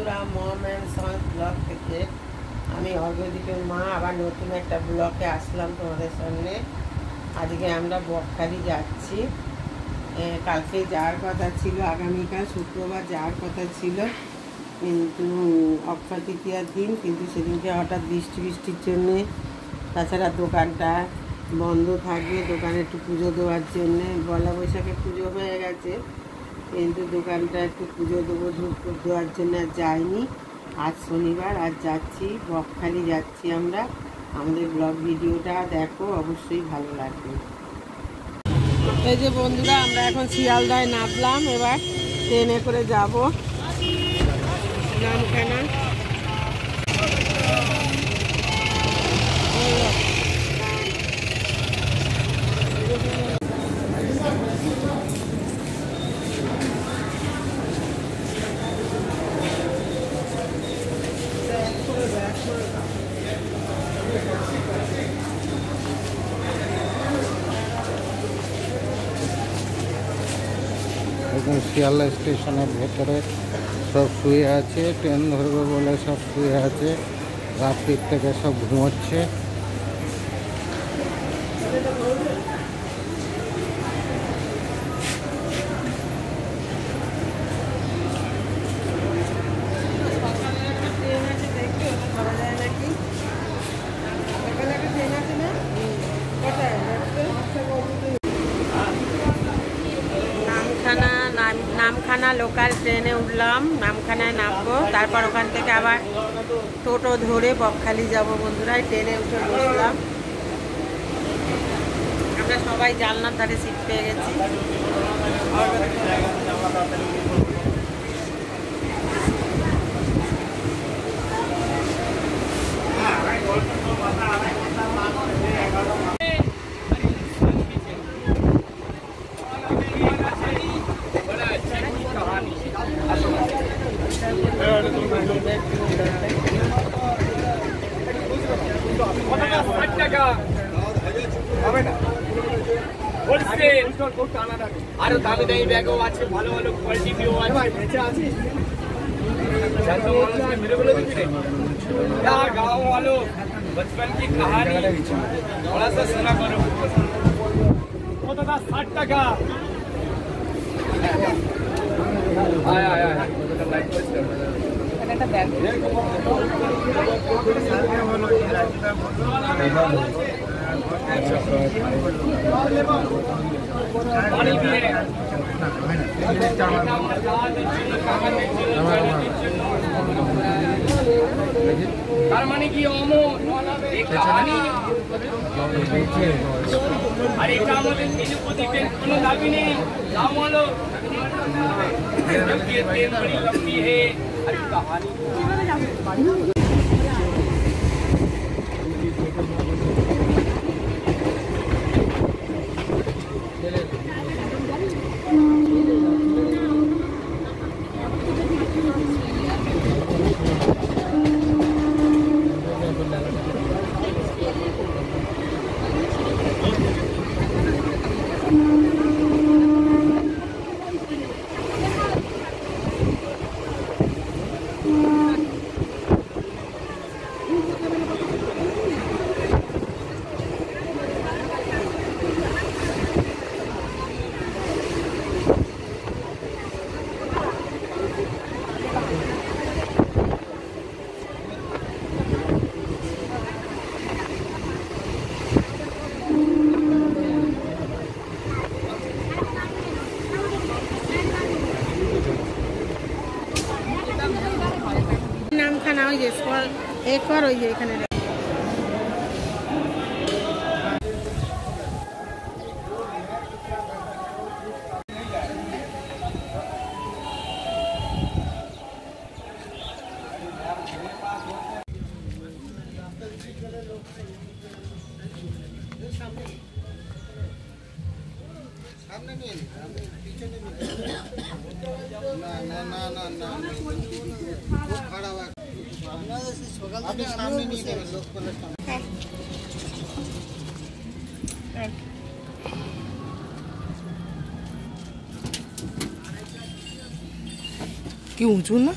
বন্ধুরা, মম and sons blog থেকে আমি অর্ঘ্যদ্বীপের মা আবার নতুন একটা ব্লগে আসলাম তোমাদের সামনে। আজকে আমরা বকখালি যাচ্ছি। কালকে যাওয়ার কথা ছিল, আগামীকাল শুক্রবার যাওয়ার কথা ছিল, কিন্তু অক্ষয় তৃতীয়ার দিন, কিন্তু সেদিনকে হঠাৎ বৃষ্টির জন্যে, তাছাড়া দোকানটা বন্ধ থাকবে, দোকানে একটু পুজো দেওয়ার জন্যে। পয়লা বৈশাখে পুজো হয়ে গেছে, কিন্তু দোকানটা একটু পুজো দেবো দেওয়ার জন্য আর যাইনি। আজ শনিবার, আজ যাচ্ছি বকখালি যাচ্ছি আমরা। আমাদের ব্লগ ভিডিওটা দেখো, অবশ্যই ভালো লাগবে। এই যে বন্ধুরা, আমরা এখন শিয়ালদায় নামলাম, এবার ট্রেনে করে যাব নামখানা। এখন শিয়ালদা স্টেশনের ভেতরে সব শুয়ে আছে, ট্রেন ধরবে বলে সব শুয়ে আছে, রাত্রির থেকে সব ঘুমোচ্ছে। নামখানা লোকাল ট্রেনে উঠলাম, নামখানায় নামবো, তারপর ওখান থেকে আবার টোটো ধরে বকখালি যাব। বন্ধুরা, ট্রেনে উঠে বসলাম, আমরা সবাই জানলার ধারে সিট পেয়ে গেছি। আরো দামি দামি ব্যাগও আছে, ভালো ভালো কোয়ালিটিও আছে। বেঁচে আছিস गाँव वालों, बचपन की कहानी थोड़ा सा सुना करो। 60 টাকা। आया आया তার মানে কি অমর আর এটা আমাদের তিরুপতির কোনো দাবি নেই। গাঁও वालों, ट्रेन बड़ी लंबी है, अरे कहानी নামখানা ওই যে একবার ওই যে এখানে সামনে নিয়ে পিছনে না না না না না খারাপ আপনি সামনে নিয়ে যাবেন, লোক করে কি উঁচু না?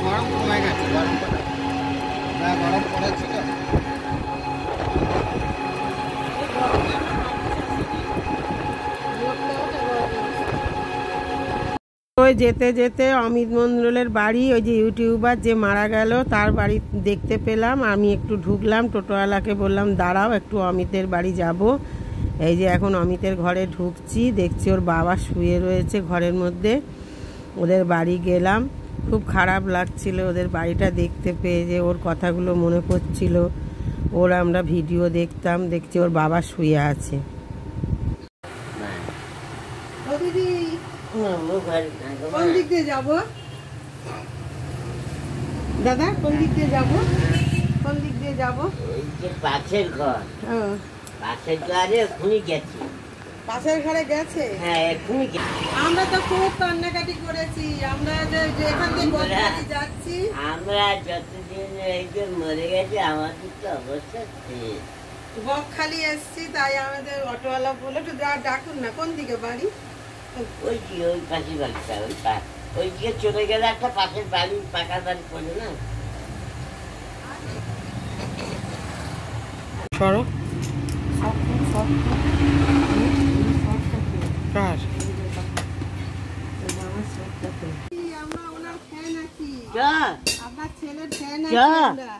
গরম কমে গেছে, গরম পড়েছিল। ওই যেতে যেতে অমিত মণ্ডলের বাড়ি, ওই যে ইউটিউবার যে মারা গেল তার বাড়ি দেখতে পেলাম। আমি একটু ঢুকলাম, টোটোওয়ালাকে বললাম দাঁড়াও একটু অমিতের বাড়ি যাব। এই যে এখন অমিতের ঘরে ঢুকছি, দেখছি ওর বাবা শুয়ে রয়েছে ঘরের মধ্যে। ওদের বাড়ি গেলাম, খুব খারাপ লাগছিল ওদের বাড়িটা দেখতে পেয়ে, যে ওর কথাগুলো মনে পড়ছিল। ওর আমরা ভিডিও দেখতাম, দেখছি ওর বাবা শুয়ে আছে। কোন দিক দিয়ে যাবো দাদা? কোন দিক দিয়ে যাবো? কোন দিক দিয়ে যাবো? পাশের ঘর, পাশের ঘরে এক্ষুনি গেছে। পাশের ঘরে গেছে? হ্যাঁ এক্ষুনি আমরা তো খুব কান্নাকাটি করেছি। আমরা যে এখান থেকে বকখালি যাচ্ছি, আমরা যতদিন এই যে মরে গেছে আমাদের তো অবস্থা শেষ। বকখালি এসছি, তাই আমাদের অটোওয়ালা বলে একটু ডাকুন না। কোন দিকে বাড়ি? ওই যে ওই পাশের বাড়িটা, ওই দিকে চলে গেলে একটা পাশের বাড়ি, পাকা বাড়ি পড়ে না। সরো কার আমরা ওনার ফ্যান আছি, আপনার ছেলের ফ্যান আছি আমরা।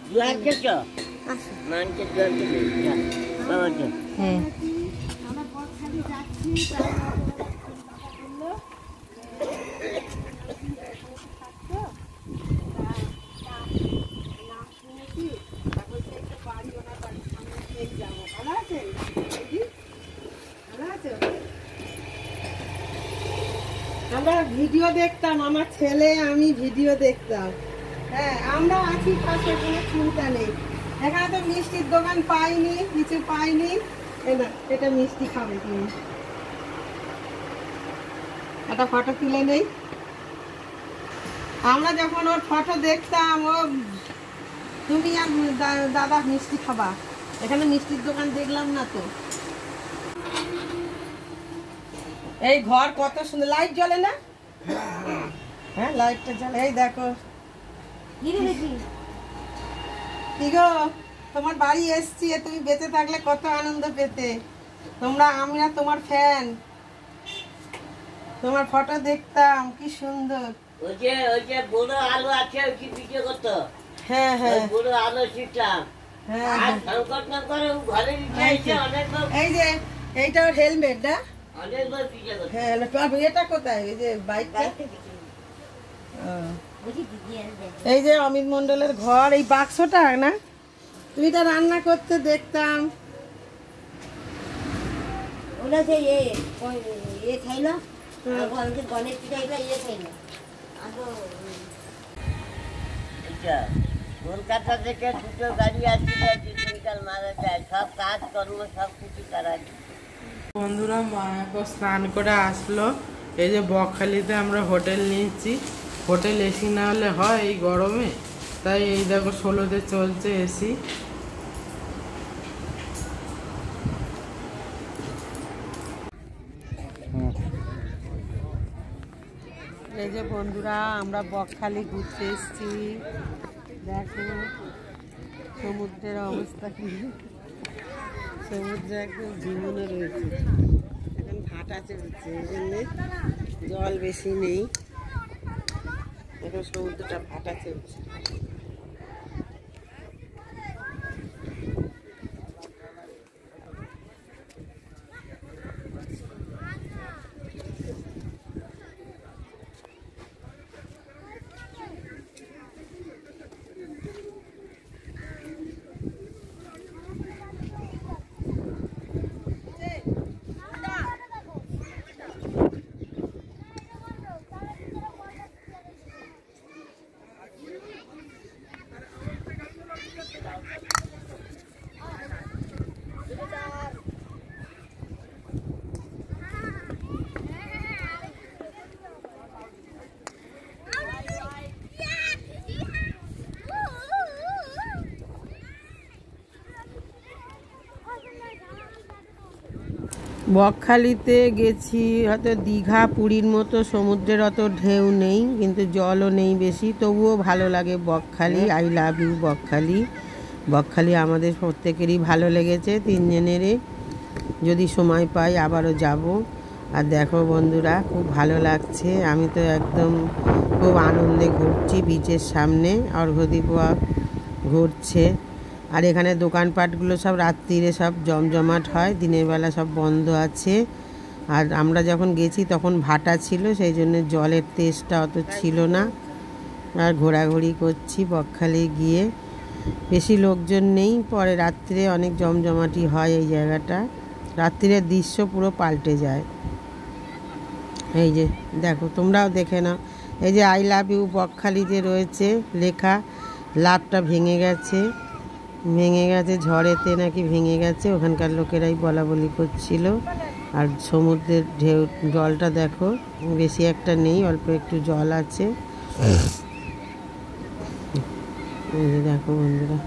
দুয়ারকে চ মানকে দুয়ারকে বাবা চ। আমরা বকখালি যাচ্ছি, তাই বললো আমরা ভিডিও দেখতাম, আমার ছেলে আমি ভিডিও দেখতাম। হ্যাঁ আমরা আছি পাশে, কোনো চিন্তা নেই। এখানে তো মিষ্টির দোকান পাইনি, কিছু পাইনি। না এটা মিষ্টি খাবে তুমি, একটা ফটো তুলে নেই। আমরা যখন ওর ফটো দেখতাম, ও তুমি আর দাদা মিষ্টি খাবা, এখানে মিষ্টির দোকান দেখলাম না তো। এই ঘর কত সুন্দর, লাইট জ্বলে না? হ্যাঁ লাইটটা জ্বলে। এই দেখো কি গো, তোমার বাড়ি এসছি, তুমি বেঁচে থাকলে কত আনন্দ পেতে তোমরা। আমরা তোমার ফ্যান, তোমার ফটো দেখতাম, কি সুন্দর। ওই যে বড় আলো আছে, ওই কি ভিডিও করতো। হ্যাঁ হ্যাঁ বড় আলো ছিটলাম। হ্যাঁ আর সংকট না করে ঘরে নিচে অনেক লোক, এই যে এইটা ওর হেলমেট না? অনেক লোক ভিডিও করতো। হ্যাঁ এটা কোথায়? এই যে বাইকটা। এই যে অমিত মণ্ডলের ঘর, এই বাক্সটা না? তুমি এটা রান্না করতে দেখতাম। ওটা যে খাইলো গণেশ পূজা, এটা খাইলো। কলকাতা থেকে দুটো গাড়ি আসছিল, তিনকাল মারা যায়, সব কাজ কর্ম সব কিছু তারা। বন্ধুরা মা এখন স্নান করে আসলো। এই যে বকখালিতে আমরা হোটেল নিয়েছি, হোটেল এসি না হলে হয় এই গরমে, তাই এই দেখো 16তে চলছে এসি। এই যে বন্ধুরা আমরা বকখালি ঘুরতে এসেছি, দেখো সমুদ্রের অবস্থা কি। সমুদ্রে একদম ঝিমুনে রয়েছে, এখন ভাটা চলছে, এই জন্যে জল বেশি নেই, এখন সমুদ্রটা ভাটা চলছে। বকখালিতে গেছি, হয়তো দীঘা পুরীর মতো সমুদ্রের অত ঢেউ নেই, কিন্তু জলও নেই বেশি, তবুও ভালো লাগে Bakkhali. I love you Bakkhali. Bakkhali আমাদের প্রত্যেকেরই ভালো লেগেছে, তিনজনেরই। যদি সময় পাই আবারও যাব। আর দেখো বন্ধুরা, খুব ভালো লাগছে। আমি তো একদম খুব আনন্দে ঘুরছি বিচের সামনে। অর্ঘ্যদীপ ঘুরছে। আর এখানে দোকানপাটগুলো সব রাত্রিরে সব জমজমাট হয়, দিনের বেলা সব বন্ধ আছে। আর আমরা যখন গেছি তখন ভাটা ছিল, সেই জন্য জলের তেষ্টা অত ছিল না। আর ঘোরাঘুরি করছি বকখালি গিয়ে। বেশি লোকজন নেই, পরে রাত্রে অনেক জমজমাটি হয় এই জায়গাটা। রাত্রিরের দৃশ্য পুরো পাল্টে যায়। এই যে দেখো, তোমরাও দেখে নাও। এই যে আই লাভ ইউ বকখালি যে রয়েছে লেখা, লাভটা ভেঙে গেছে, ঝড়েতে নাকি ভেঙে গেছে। ওখানকার লোকেরাই বলা বলি করছিল। আর সমুদ্রের ঢেউ, জলটা দেখো, বেশি একটা নেই, অল্প একটু জল আছে। এই যে দেখো বন্ধুরা,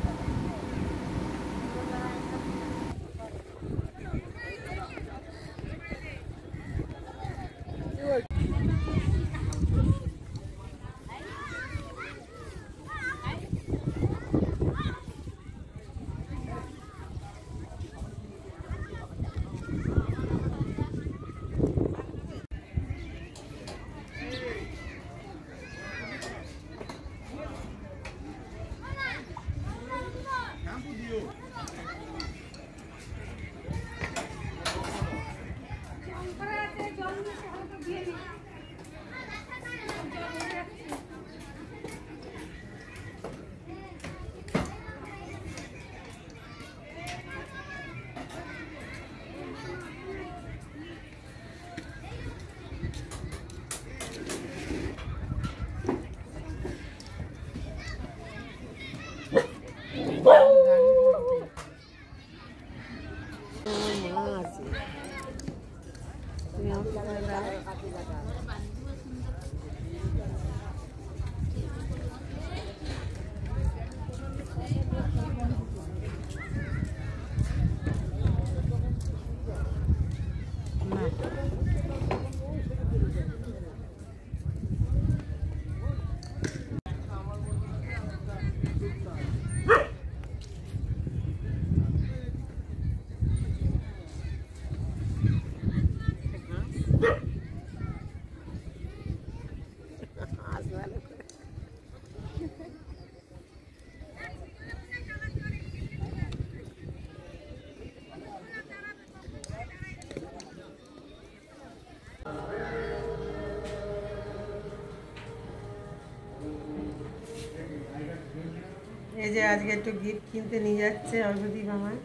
এই যে আজকে একটু গিফট কিনতে নিয়ে যাচ্ছে অর্ঘ্যদীপ আমার।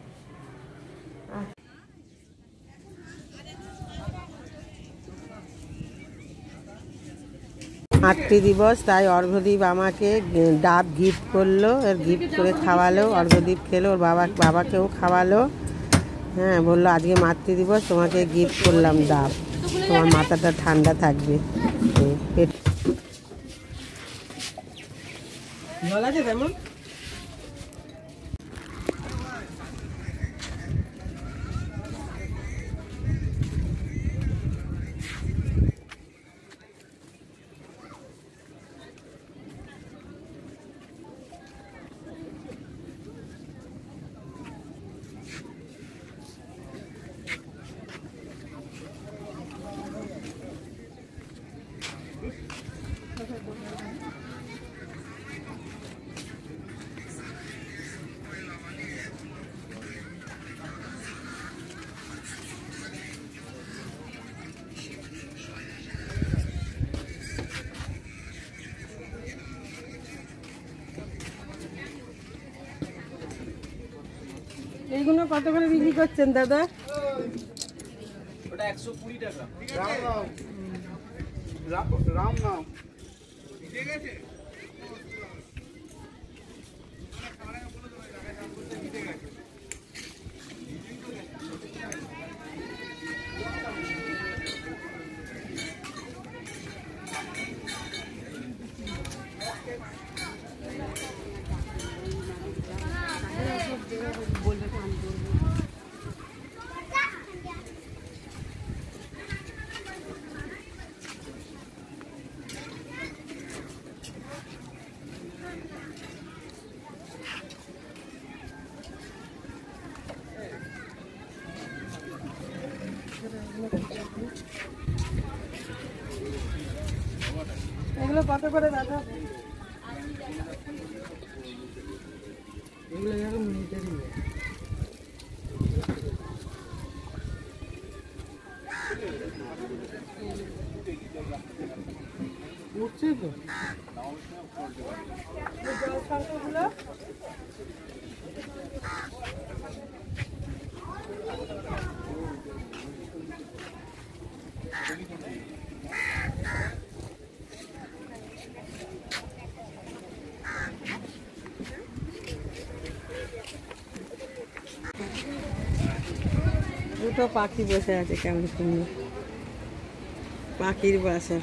মাতৃদিবস, তাই অর্ঘ্যদীপ আমাকে ডাব গিফট করলো, এর গিফট করে খাওয়ালো। অর্ঘ্যদীপ খেলো, ওর বাবাকেও খাওয়ালো। হ্যাঁ, বললো আজকে মাতৃদিবস, তোমাকে গিফট করলাম ডাব, তোমার মাথাটা ঠান্ডা থাকবে। জল আছে তেমন? এইগুলো কত করে বিক্রি করছেন দাদা? ওটা 120 টাকা। রাম নাও, ঠিক আছে। এগুলো কত করে দাদা? এগুলো এরকম নিতে দিবে। উঠছে তো জল শঙ্করগুলো দুটো পাখি বসে আছে কেমন সুন্দর পাখির বাসা।